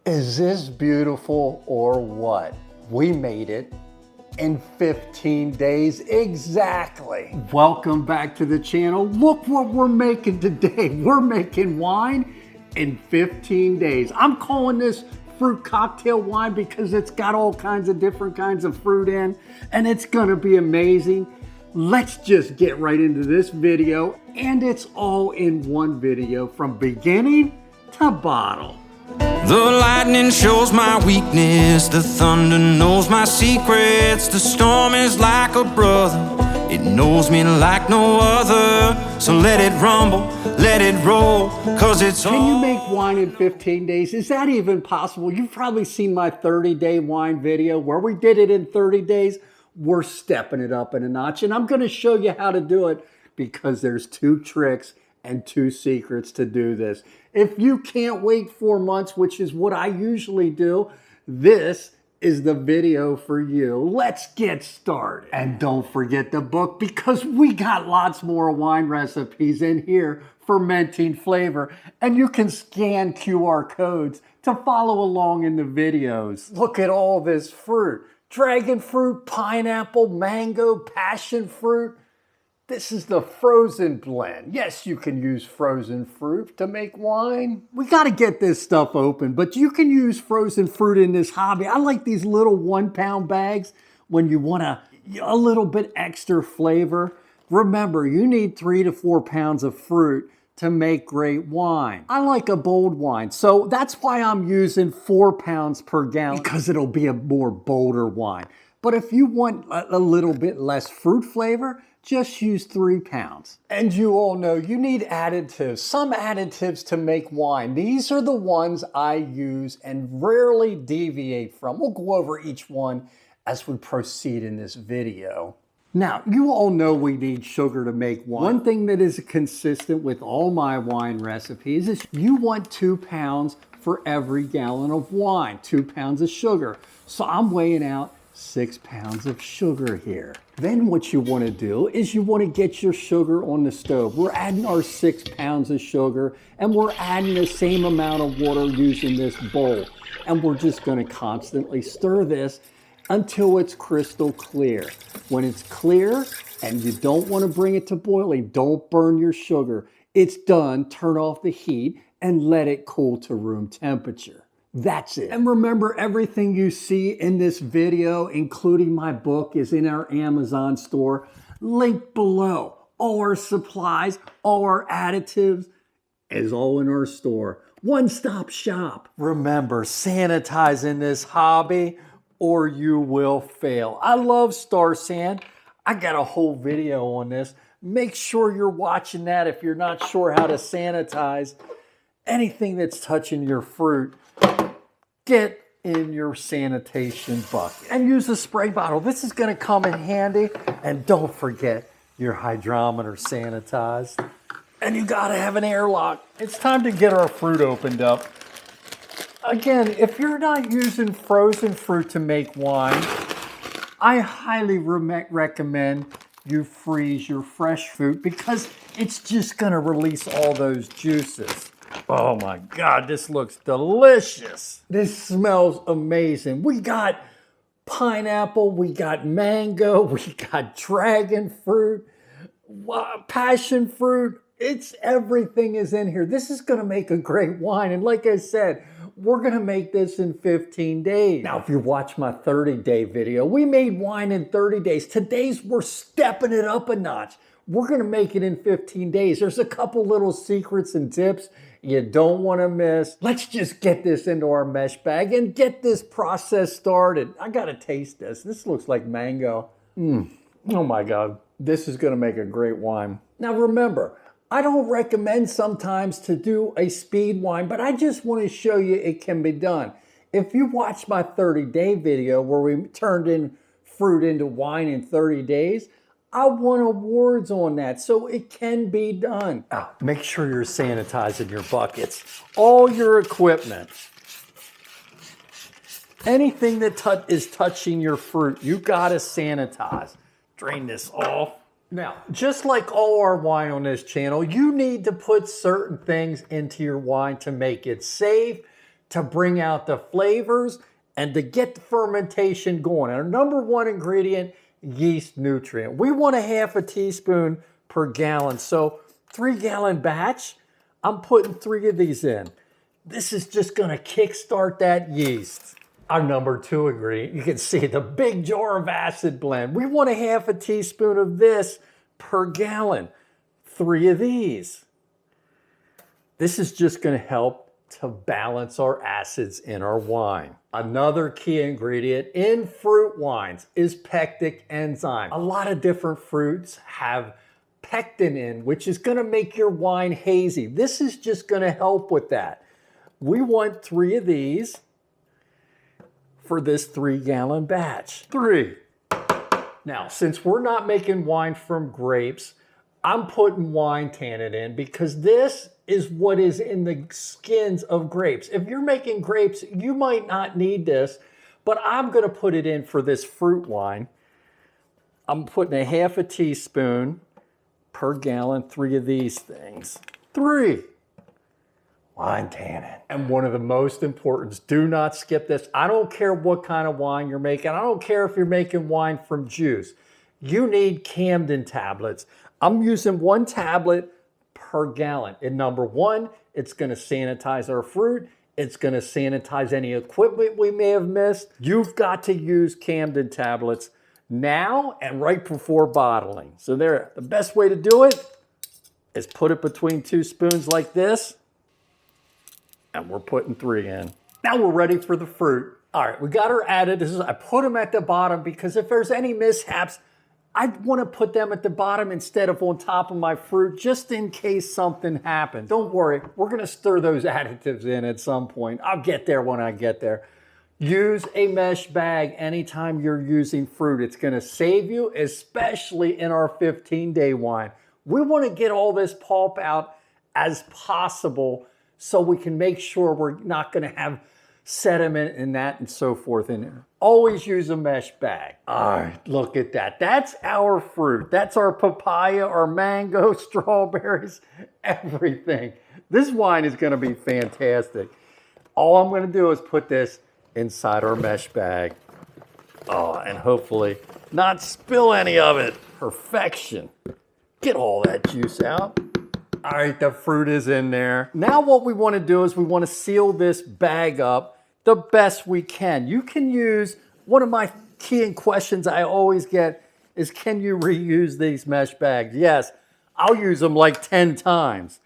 Is this beautiful or what? We made it in 15 days exactly. Welcome back to the channel. Look what we're making today. We're making wine in 15 days. I'm calling this fruit cocktail wine because it's got all kinds of different kinds of fruit in, and it's gonna be amazing. Let's just get right into this video, and it's all in one video from beginning to bottle. The lightning shows my weakness, the thunder knows my secrets. The storm is like a brother, it knows me like no other. So let it rumble, let it roll, cause it's Can you make wine in 15 days? Is that even possible? You've probably seen my 30-day wine video where we did it in 30 days. We're stepping it up in a notch, and I'm gonna show you how to do it because there's 2 tricks and 2 secrets to do this. If you can't wait 4 months, which is what I usually do, this is the video for you. Let's get started. And don't forget the book because we got lots more wine recipes in here, fermenting flavor, and you can scan QR codes to follow along in the videos. Look at all this fruit. Dragon fruit, pineapple, mango, passion fruit. This is the frozen blend. Yes, you can use frozen fruit to make wine. We got to get this stuff open, but you can use frozen fruit in this hobby. I like these little 1-pound bags when you want a little bit extra flavor. Remember, you need 3 to 4 pounds of fruit to make great wine. I like a bold wine, so that's why I'm using 4 pounds per gallon because it'll be a more bolder wine. But if you want a little bit less fruit flavor, just use 3 pounds. And you all know you need additives, some additives to make wine. These are the ones I use and rarely deviate from. We'll go over each one as we proceed in this video. Now, you all know we need sugar to make wine. One thing that is consistent with all my wine recipes is you want 2 pounds for every gallon of wine, 2 pounds of sugar. So I'm weighing out 6 pounds of sugar here. Then what you want to do is you want to get your sugar on the stove. We're adding our 6 pounds of sugar and we're adding the same amount of water using this bowl. And we're just going to constantly stir this until it's crystal clear. When it's clear and you don't want to bring it to boiling, don't burn your sugar. It's done, turn off the heat and let it cool to room temperature. That's it. And remember, everything you see in this video, including my book, is in our Amazon store. Link below. All our supplies, all our additives is all in our store. One-stop shop. Remember, sanitize in this hobby or you will fail. I love Star San. I got a whole video on this. Make sure you're watching that if you're not sure how to sanitize anything that's touching your fruit. Get in your sanitation bucket and use a spray bottle. This is going to come in handy. And don't forget your hydrometer sanitized. And you got to have an airlock. It's time to get our fruit opened up. Again, if you're not using frozen fruit to make wine, I highly recommend you freeze your fresh fruit because it's just going to release all those juices. Oh my God, this looks delicious. This smells amazing. We got pineapple, we got mango, we got dragon fruit, passion fruit. Everything is in here. This is gonna make a great wine. And like I said, we're gonna make this in 15 days. Now, if you watch my 30-day video, we made wine in 30 days. Today's, we're stepping it up a notch. We're gonna make it in 15 days. There's a couple little secrets and tips you don't want to miss. Let's just get this into our mesh bag and get this process started. I gotta taste this. This looks like mango. Oh my God, this is gonna make a great wine. Now remember, I don't recommend sometimes to do a speed wine, but I just want to show you it can be done. If you watch my 30-day video where we turned in fruit into wine in 30 days, I won awards on that, so it can be done. Make sure you're sanitizing your buckets, all your equipment. Anything that is touching your fruit, you gotta sanitize. Drain this off. Now, just like all our wine on this channel, you need to put certain things into your wine to make it safe, to bring out the flavors and to get the fermentation going. And our number one ingredient, yeast nutrient. We want a half a teaspoon per gallon. So 3-gallon batch, I'm putting 3 of these in. This is just gonna kickstart that yeast. Our number 2 ingredient, you can see the big jar of acid blend. We want a half a teaspoon of this per gallon. 3 of these. This is just gonna help to balance our acids in our wine. Another key ingredient in fruit wines is pectic enzyme. A lot of different fruits have pectin in, which is gonna make your wine hazy. This is just gonna help with that. We want 3 of these for this 3-gallon batch. 3. Now, since we're not making wine from grapes, I'm putting wine tannin in because this is what is in the skins of grapes. If you're making grapes, you might not need this, but I'm gonna put it in for this fruit wine. I'm putting a half a teaspoon per gallon, 3 of these things. 3. Wine tannin. And one of the most important, do not skip this. I don't care what kind of wine you're making. I don't care if you're making wine from juice. You need Camden tablets. I'm using 1 tablet per gallon. And number 1, it's gonna sanitize our fruit. It's gonna sanitize any equipment we may have missed. You've got to use Camden tablets now and right before bottling. So there, the best way to do it is put it between 2 spoons like this, and we're putting 3 in. Now we're ready for the fruit. All right, we got our additives. I put them at the bottom because if there's any mishaps, I want to put them at the bottom instead of on top of my fruit, just in case something happens. Don't worry, we're gonna stir those additives in at some point. I'll get there when I get there. Use a mesh bag anytime you're using fruit. It's gonna save you, especially in our 15-day wine. We wanna get all this pulp out as possible so we can make sure we're not gonna have sediment and that and so forth in there. Always use a mesh bag. All right, look at that. That's our fruit. That's our papaya, our mango, strawberries, everything. This wine is gonna be fantastic. All I'm gonna do is put this inside our mesh bag. Oh, and hopefully not spill any of it. Perfection. Get all that juice out. All right, the fruit is in there. Now what we want to do is we want to seal this bag up the best we can. You can use, one of my key questions I always get is, can you reuse these mesh bags? Yes, I'll use them like 10 times.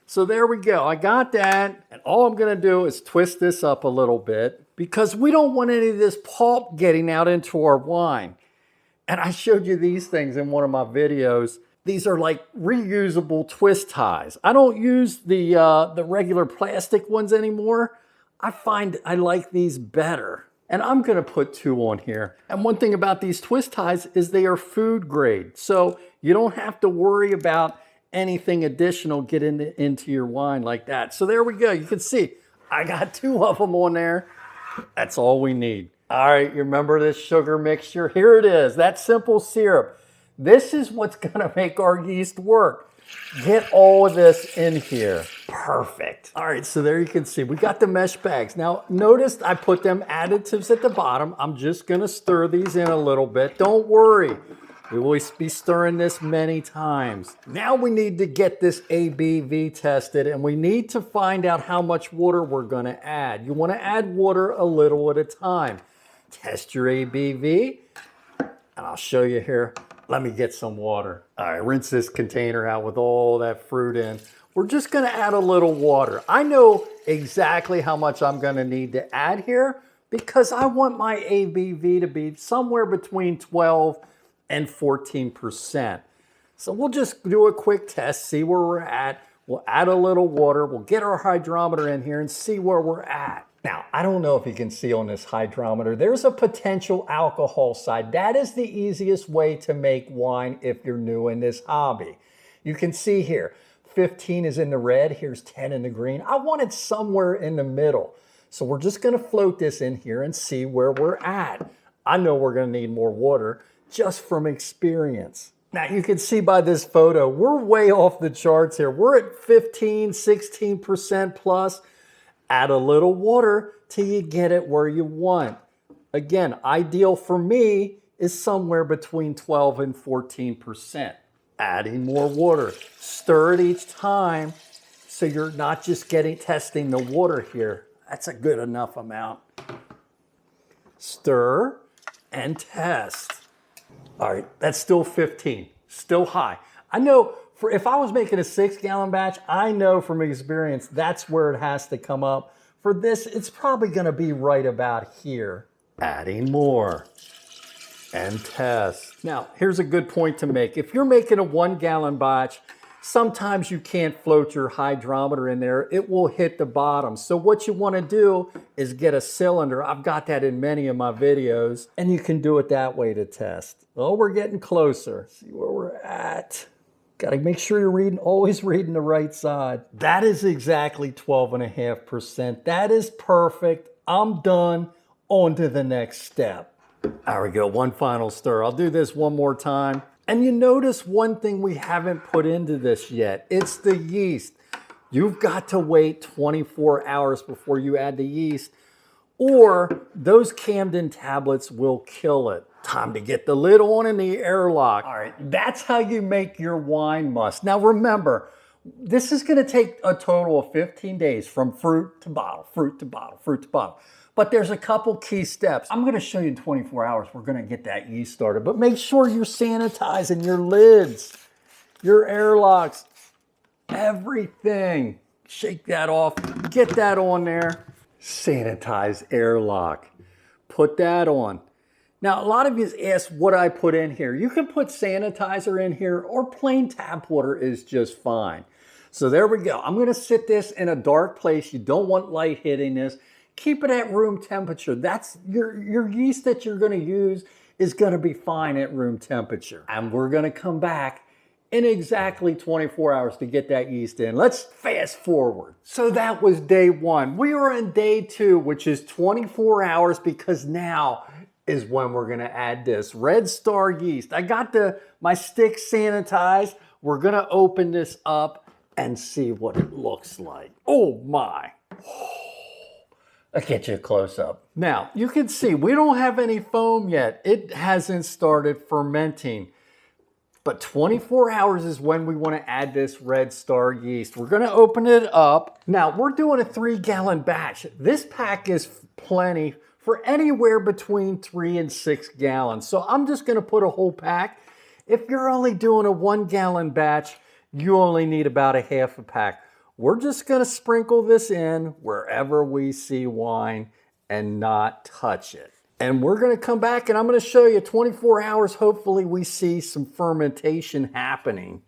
So there we go, I got that. And all I'm gonna do is twist this up a little bit because we don't want any of this pulp getting out into our wine. And I showed you these things in one of my videos. These are like reusable twist ties. I don't use the regular plastic ones anymore. I find I like these better. And I'm gonna put 2 on here. And one thing about these twist ties is they are food grade. So you don't have to worry about anything additional getting into your wine like that. So there we go, you can see, I got 2 of them on there. That's all we need. All right, you remember this sugar mixture? Here it is, that simple syrup. This is what's gonna make our yeast work. Get all of this in here. Perfect. All right, so there you can see, we got the mesh bags. Now, notice I put them additives at the bottom. I'm just gonna stir these in a little bit. Don't worry, we will be stirring this many times. Now we need to get this ABV tested, and we need to find out how much water we're gonna add. You wanna add water a little at a time. Test your ABV, and I'll show you here. Let me get some water. All right, rinse this container out with all that fruit in. We're just gonna add a little water. I know exactly how much I'm gonna need to add here because I want my ABV to be somewhere between 12 and 14%. So we'll just do a quick test, see where we're at. We'll add a little water. We'll get our hydrometer in here and see where we're at. Now, I don't know if you can see on this hydrometer, there's a potential alcohol side. That is the easiest way to make wine if you're new in this hobby. You can see here, 15 is in the red, here's 10 in the green. I want it somewhere in the middle. So we're just gonna float this in here and see where we're at. I know we're gonna need more water just from experience. Now you can see by this photo, we're way off the charts here. We're at 15, 16% plus. Add a little water till you get it where you want. Again, ideal for me is somewhere between 12 and 14%. Adding more water. Stir it each time so you're not just testing the water here. That's a good enough amount. Stir and test. All right, that's still 15, still high. I know if I was making a 6-gallon batch, I know from experience that's where it has to come up. For this, it's probably gonna be right about here. Adding more and test. Now, here's a good point to make. If you're making a 1-gallon batch, sometimes you can't float your hydrometer in there. It will hit the bottom. So what you want to do is get a cylinder. I've got that in many of my videos, and you can do it that way to test. Oh, we're getting closer. See where we're at. Got to make sure you're always reading the right side. That is exactly 12.5%. That is perfect. I'm done. On to the next step. There we go, one final stir. I'll do this one more time. And you notice one thing we haven't put into this yet. It's the yeast. You've got to wait 24 hours before you add the yeast, or those Camden tablets will kill it. Time to get the lid on and the airlock. All right, that's how you make your wine must. Now remember, this is gonna take a total of 15 days from fruit to bottle, fruit to bottle, fruit to bottle. But there's a couple key steps. I'm gonna show you in 24 hours, we're gonna get that yeast started, but make sure you're sanitizing your lids, your airlocks, everything. Shake that off, get that on there. Sanitize airlock, put that on. Now, a lot of you ask what I put in here. You can put sanitizer in here or plain tap water is just fine. So there we go. I'm gonna sit this in a dark place. You don't want light hitting this. Keep it at room temperature. That's your yeast that you're gonna use is gonna be fine at room temperature. And we're gonna come back in exactly 24 hours to get that yeast in. Let's fast forward. So that was day 1. We are in day 2, which is 24 hours because now is when we're gonna add this Red Star yeast. I got my stick sanitized. We're gonna open this up and see what it looks like. Oh my. I'll get you a close up. Now, you can see we don't have any foam yet. It hasn't started fermenting. But 24 hours is when we want to add this Red Star yeast. We're going to open it up. Now, we're doing a 3-gallon batch. This pack is plenty for anywhere between 3 and 6 gallons. So I'm just going to put a whole pack. If you're only doing a 1-gallon batch, you only need about a half a pack. We're just gonna sprinkle this in wherever we see wine and not touch it. And we're gonna come back and I'm gonna show you 24 hours, hopefully we see some fermentation happening.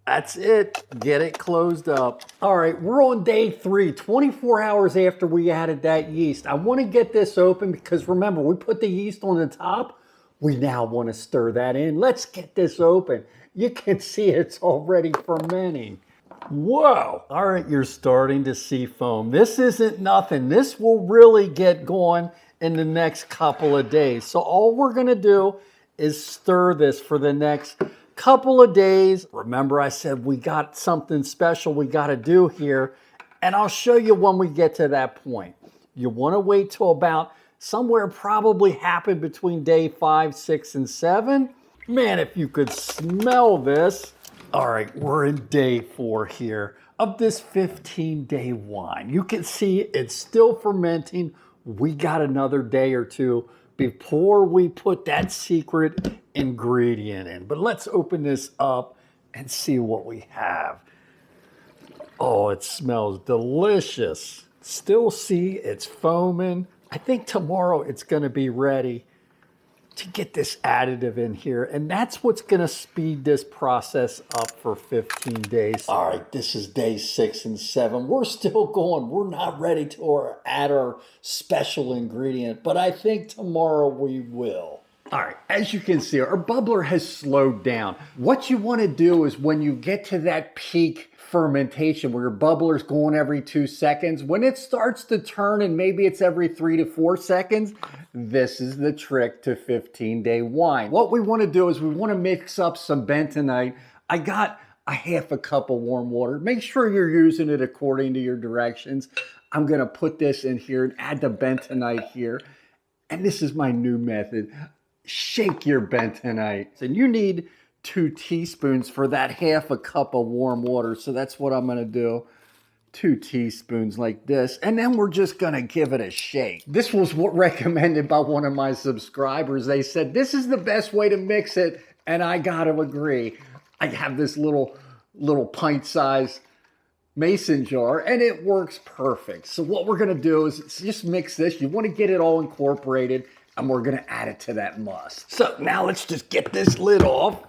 That's it, get it closed up. All right, we're on day 3, 24 hours after we added that yeast. I wanna get this open because remember, we put the yeast on the top. We now wanna stir that in. Let's get this open. You can see it's already fermenting. Whoa! All right, you're starting to see foam. This isn't nothing. This will really get going in the next couple of days. So all we're gonna do is stir this for the next couple of days. Remember I said we got something special we gotta do here, and I'll show you when we get to that point. You wanna wait till about somewhere probably happened between day 5, 6, and 7. Man, if you could smell this. All right, we're in day 4 here of this 15-day wine. You can see it's still fermenting. We got another day or two before we put that secret ingredient in. But let's open this up and see what we have. Oh, it smells delicious. Still see it's foaming. I think tomorrow it's gonna be ready to get this additive in here. And that's what's gonna speed this process up for 15 days. All right, this is day 6 and 7. We're still going. We're not ready to add our special ingredient, but I think tomorrow we will. All right, as you can see, our bubbler has slowed down. What you wanna do is when you get to that peak fermentation where your bubbler's going every 2 seconds, when it starts to turn and maybe it's every 3 to 4 seconds, this is the trick to 15-day wine. What we want to do is we want to mix up some bentonite. I got a half a cup of warm water. Make sure you're using it according to your directions. I'm gonna put this in here and add the bentonite here. And this is my new method. Shake your bentonite. And you need 2 teaspoons for that half a cup of warm water. So that's what I'm gonna do. 2 teaspoons like this. And then we're just gonna give it a shake. This was recommended by one of my subscribers. They said, this is the best way to mix it. And I gotta agree. I have this little pint-sized mason jar and it works perfect. So what we're gonna do is just mix this. You wanna get it all incorporated and we're gonna add it to that must. So now let's just get this lid off.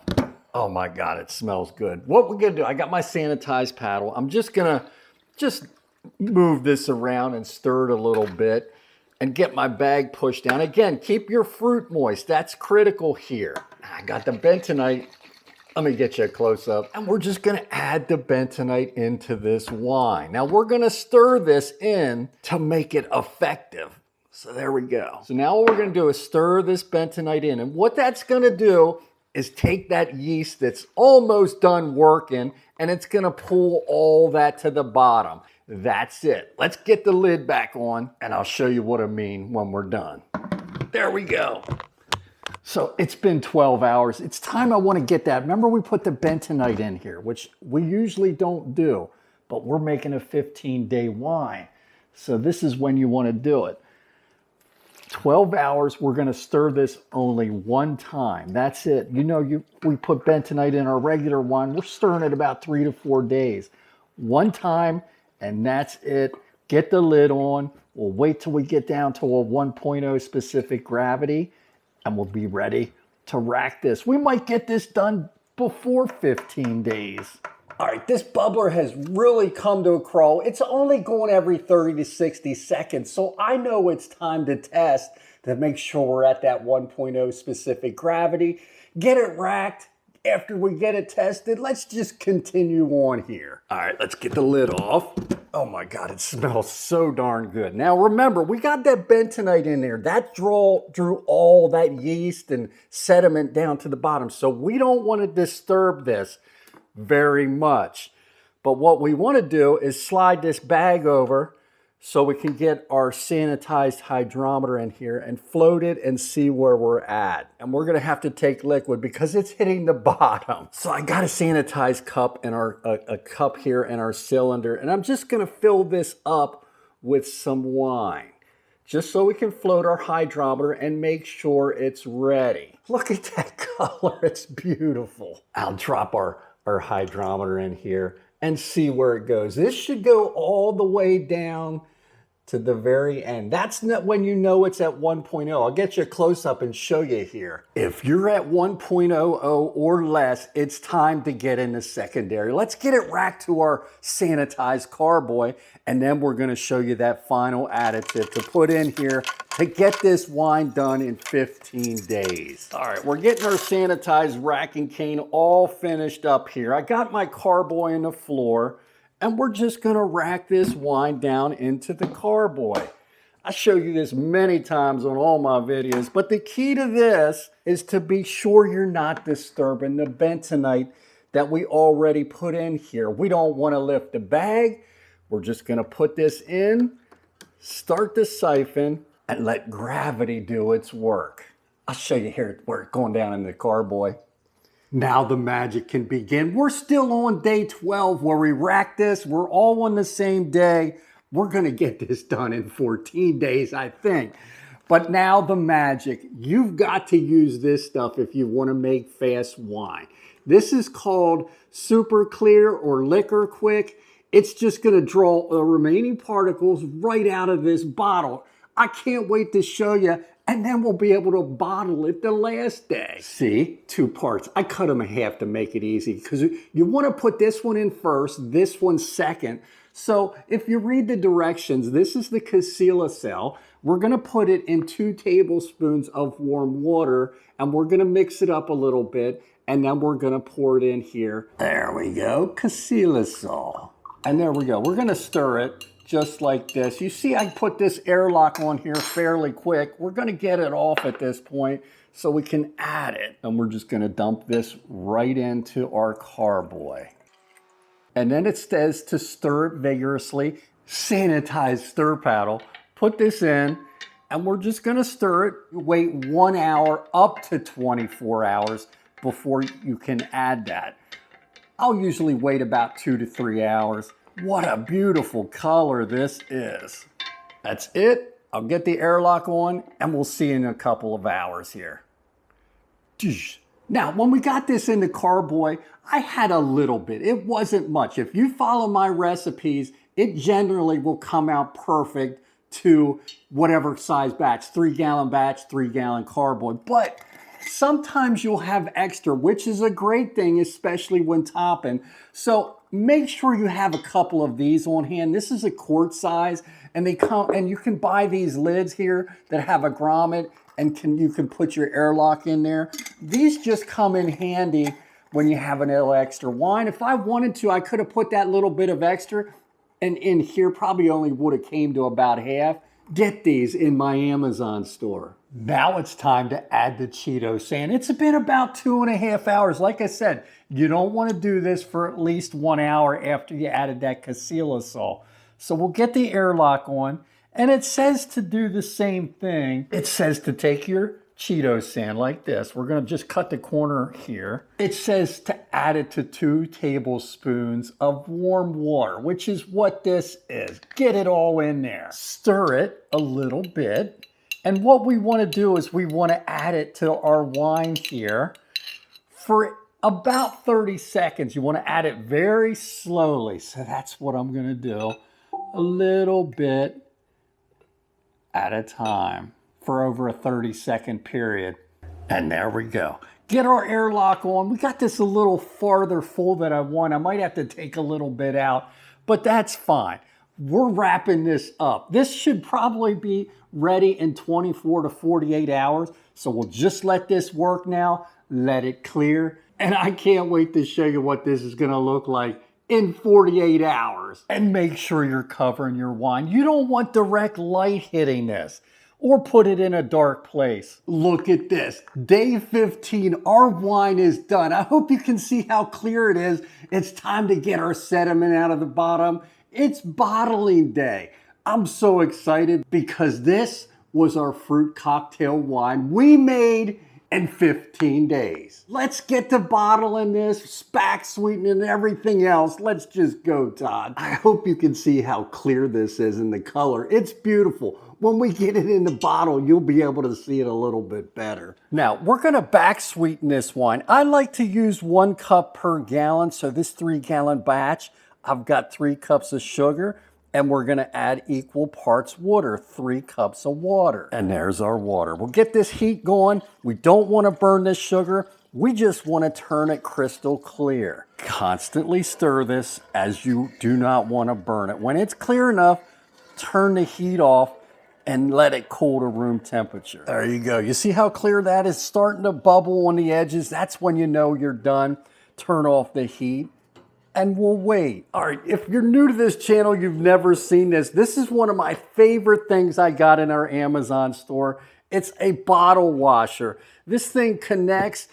Oh my God, it smells good. What we're gonna do, I got my sanitized paddle. I'm just gonna move this around and stir it a little bit and get my bag pushed down. Again, keep your fruit moist. That's critical here. I got the bentonite. Let me get you a close up. And we're just gonna add the bentonite into this wine. Now we're gonna stir this in to make it effective. So there we go. So now what we're gonna do is stir this bentonite in. And what that's gonna do is take that yeast that's almost done working and it's gonna pull all that to the bottom. That's it. Let's get the lid back on and I'll show you what I mean when we're done. There we go. So it's been 12 hours. It's time I wanna get that. Remember we put the bentonite in here, which we usually don't do, but we're making a 15-day wine. So this is when you wanna do it. 12 hours, we're gonna stir this only one time. That's it. You know, we put bentonite in our regular wine. We're stirring it about 3 to 4 days. One time, and that's it. Get the lid on. We'll wait till we get down to a 1.0 specific gravity, and we'll be ready to rack this. We might get this done before 15 days. All right, this bubbler has really come to a crawl. It's only going every 30 to 60 seconds, so I know it's time to test to make sure we're at that 1.0 specific gravity. Get it racked. After we get it tested, let's just continue on here. All right, let's get the lid off. Oh my God, it smells so darn good. Now remember, we got that bentonite in there. That drew all that yeast and sediment down to the bottom, so we don't want to disturb this very much. But what we want to do is slide this bag over so we can get our sanitized hydrometer in here and float it and see where we're at. And we're going to have to take liquid because it's hitting the bottom. So I got a sanitized cup and a cup here in our cylinder, and I'm just going to fill this up with some wine just so we can float our hydrometer and make sure it's ready. Look at that color, it's beautiful. I'll drop our hydrometer in here and see where it goes. This should go all the way down to the very end. That's not when you know it's at 1.0. I'll get you a close up and show you here. If you're at 1.00 or less, it's time to get into secondary. Let's get it racked to our sanitized carboy, and then we're gonna show you that final additive to put in here to get this wine done in 15 days. All right, we're getting our sanitized racking cane all finished up here. I got my carboy on the floor, and we're just gonna rack this wine down into the carboy. I show you this many times on all my videos, but the key to this is to be sure you're not disturbing the bentonite that we already put in here. We don't wanna lift the bag. We're just gonna put this in, start the siphon, and let gravity do its work. I'll show you here where it's going down in the carboy. Now the magic can begin. We're still on day 12 where we rack this. We're all on the same day. We're gonna get this done in 14 days, I think. But now the magic. You've got to use this stuff if you wanna make fast wine. This is called Super Clear or Liquor Quick. It's just gonna draw the remaining particles right out of this bottle. I can't wait to show you, and then we'll be able to bottle it the last day. See, 2 parts. I cut them in half to make it easy because you want to put this one in first, this one second. So if you read the directions, this is the Casilla cell. We're going to put it in 2 tablespoons of warm water, and we're going to mix it up a little bit, and then we're going to pour it in here. There we go, Casilla cell. And there we go. We're going to stir it just like this. You see I put this airlock on here fairly quick. We're gonna get it off at this point so we can add it. And we're just gonna dump this right into our carboy. And then it says to stir it vigorously sanitized stir paddle. Put this in, and we're just gonna stir it. Wait 1 hour up to 24 hours before you can add that. I'll usually wait about 2 to 3 hours. What a beautiful color this is. That's it. I'll get the airlock on, and we'll see you in a couple of hours here. Now, when we got this in the carboy, I had a little bit. It wasn't much. If you follow my recipes, it generally will come out perfect to whatever size batch, 3-gallon batch, 3-gallon carboy. But sometimes you'll have extra, which is a great thing, especially when topping. So make sure you have a couple of these on hand. This is a quart size, and they come, and you can buy these lids here that have a grommet, and you can put your airlock in there. These just come in handy when you have an little extra wine. If I wanted to, I could have put that little bit of extra, and in here probably only would have came to about half. Get these in my Amazon store. Now it's time to add the Cheeto sand. It's been about 2.5 hours. Like I said, you don't want to do this for at least 1 hour after you added that Casilosol. So we'll get the airlock on, and it says to do the same thing. It says to take your Cheeto sand like this. We're going to just cut the corner here. It says to add it to 2 tablespoons of warm water, which is what this is. Get it all in there. Stir it a little bit. And what we want to do is we want to add it to our wine here for about 30 seconds. You want to add it very slowly. So that's what I'm going to do. A little bit at a time for over a 30-second period. And there we go. Get our airlock on. We got this a little farther full than I want. I might have to take a little bit out, but that's fine. We're wrapping this up. This should probably be ready in 24 to 48 hours. So we'll just let this work now, let it clear. And I can't wait to show you what this is gonna look like in 48 hours. And make sure you're covering your wine. You don't want direct light hitting this, or put it in a dark place. Look at this. Day 15, our wine is done. I hope you can see how clear it is. It's time to get our sediment out of the bottom. It's bottling day. I'm so excited because this was our fruit cocktail wine we made in 15 days. Let's get to bottling this, back sweetening and everything else. Let's just go, Todd. I hope you can see how clear this is in the color. It's beautiful. When we get it in the bottle, you'll be able to see it a little bit better. Now, we're gonna back sweeten this wine. I like to use 1 cup per gallon. So this 3-gallon batch, I've got 3 cups of sugar, and we're gonna add equal parts water, 3 cups of water. And there's our water. We'll get this heat going. We don't wanna burn this sugar. We just wanna turn it crystal clear. Constantly stir this as you do not wanna burn it. When it's clear enough, turn the heat off and let it cool to room temperature. There you go. You see how clear that is? Starting to bubble on the edges. That's when you know you're done. Turn off the heat, and we'll wait. All right, if you're new to this channel, you've never seen this. This is one of my favorite things I got in our Amazon store. It's a bottle washer. This thing connects,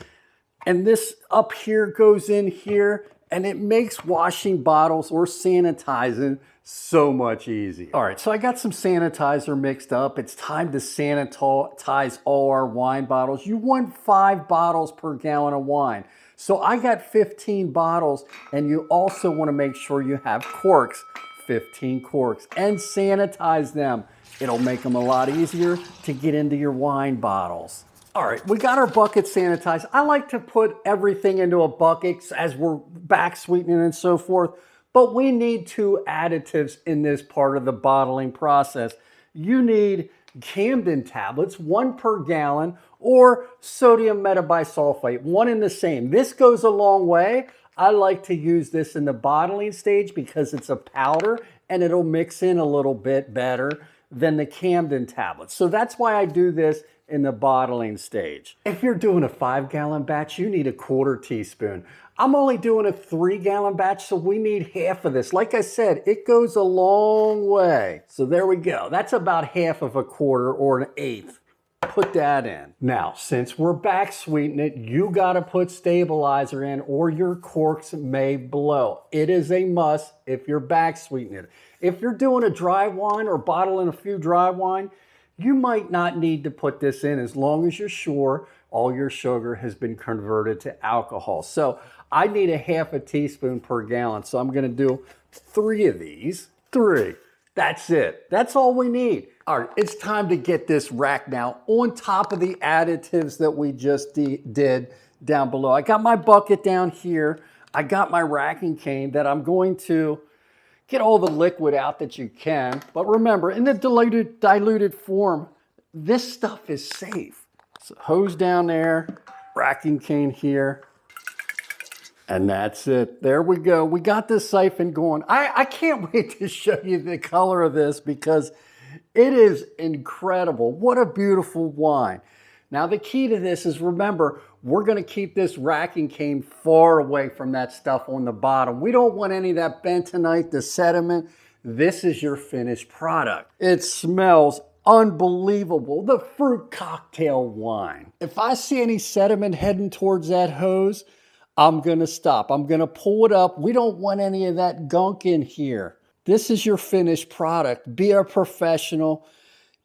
and this up here goes in here, and it makes washing bottles or sanitizing so much easier. All right, so I got some sanitizer mixed up. It's time to sanitize all our wine bottles. You want 5 bottles per gallon of wine. So I got 15 bottles, and you also want to make sure you have corks, 15 corks, and sanitize them. It'll make them a lot easier to get into your wine bottles. All right, we got our bucket sanitized. I like to put everything into a bucket as we're back sweetening and so forth, but we need 2 additives in this part of the bottling process. You need Camden tablets, 1 per gallon, or sodium metabisulfite, 1 in the same. This goes a long way. I like to use this in the bottling stage because it's a powder and it'll mix in a little bit better than the Camden tablets. So that's why I do this in the bottling stage. If you're doing a 5-gallon batch, you need a 1/4 teaspoon. I'm only doing a 3-gallon batch, so we need half of this. Like I said, it goes a long way. So there we go. That's about half of a 1/4 or an 1/8. Put that in. Now, since we're back sweetening it, you gotta put stabilizer in or your corks may blow. It is a must if you're back sweetening it. If you're doing a dry wine or bottling a few dry wine, you might not need to put this in as long as you're sure all your sugar has been converted to alcohol. So I need a half a teaspoon per gallon. So I'm going to do 3 of these. 3. That's it. That's all we need. All right, it's time to get this rack now on top of the additives that we just did down below. I got my bucket down here. I got my racking cane that I'm going to get all the liquid out that you can. But remember, in the diluted form, this stuff is safe. So hose down there, racking cane here, and that's it. There we go. We got this siphon going. I can't wait to show you the color of this because it is incredible. What a beautiful wine. Now the key to this is, remember, we're going to keep this racking cane far away from that stuff on the bottom. We don't want any of that bentonite, the sediment. This is your finished product. It smells unbelievable. The fruit cocktail wine. If I see any sediment heading towards that hose, I'm going to stop. I'm going to pull it up. We don't want any of that gunk in here. This is your finished product. Be a professional.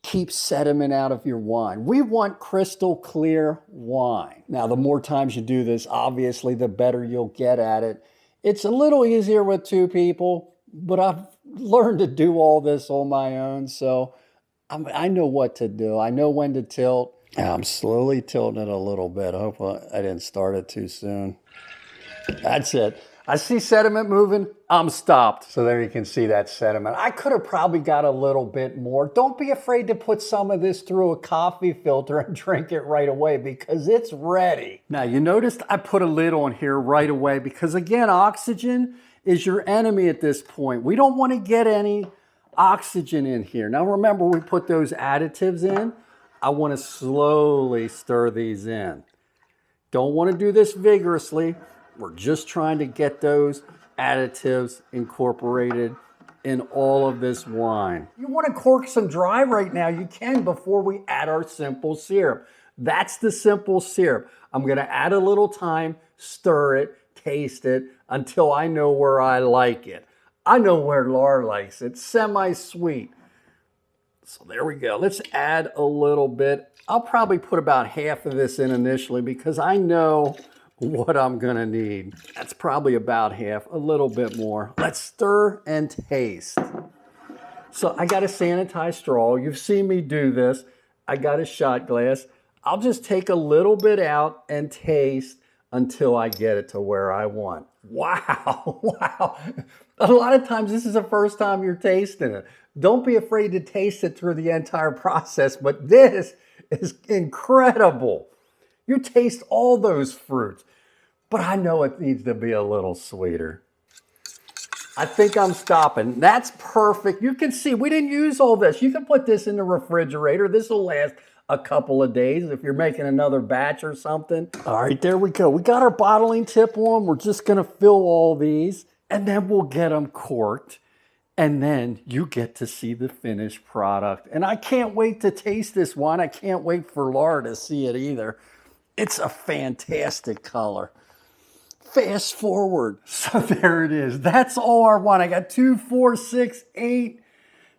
Keep sediment out of your wine. We want crystal clear wine. Now, the more times you do this, obviously, the better you'll get at it. It's a little easier with 2 people, but I've learned to do all this on my own, so I know what to do. I know when to tilt. I'm slowly tilting it a little bit. I hope I didn't start it too soon. That's it. I see sediment moving, I'm stopped. So there you can see that sediment. I could have probably got a little bit more. Don't be afraid to put some of this through a coffee filter and drink it right away because it's ready. Now you noticed I put a lid on here right away because again, oxygen is your enemy at this point. We don't want to get any oxygen in here. Now remember, we put those additives in. I want to slowly stir these in. Don't want to do this vigorously. We're just trying to get those additives incorporated in all of this wine. You want to cork some dry right now, you can before we add our simple syrup. That's the simple syrup. I'm going to add a little time, stir it, taste it until I know where I like it. I know where Laura likes it, semi-sweet. So there we go. Let's add a little bit. I'll probably put about half of this in initially because I know what I'm gonna need. That's probably about half, a little bit more. Let's stir and taste. So I got a sanitized straw. You've seen me do this. I got a shot glass. I'll just take a little bit out and taste until I get it to where I want. Wow, wow. A lot of times this is the first time you're tasting it. Don't be afraid to taste it through the entire process, but this is incredible. You taste all those fruits, but I know it needs to be a little sweeter. I think I'm stopping. That's perfect. You can see we didn't use all this. You can put this in the refrigerator. This will last a couple of days if you're making another batch or something. All right, there we go. We got our bottling tip on. We're just gonna fill all these and then we'll get them corked. And then you get to see the finished product. And I can't wait to taste this wine. I can't wait for Laura to see it either. It's a fantastic color. Fast forward. So there it is. That's all our wine. I got 2, 4, 6, 8,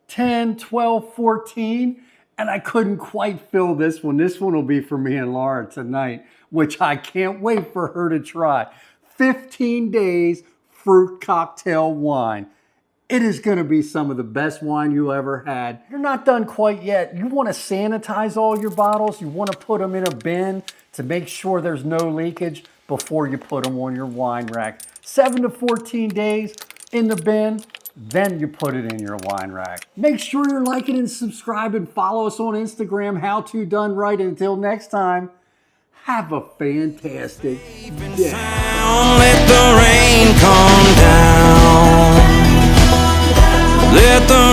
10, 12, 14. And I couldn't quite fill this one. This one will be for me and Laura tonight, which I can't wait for her to try. 15 days fruit cocktail wine. It is going to be some of the best wine you ever had. You're not done quite yet. You want to sanitize all your bottles. You want to put them in a bin to make sure there's no leakage before you put them on your wine rack. 7 to 14 days in the bin, then you put it in your wine rack. Make sure you're liking and subscribing. Follow us on Instagram, HowToDoneRight. Until next time, have a fantastic day. Let the rain come down. Let the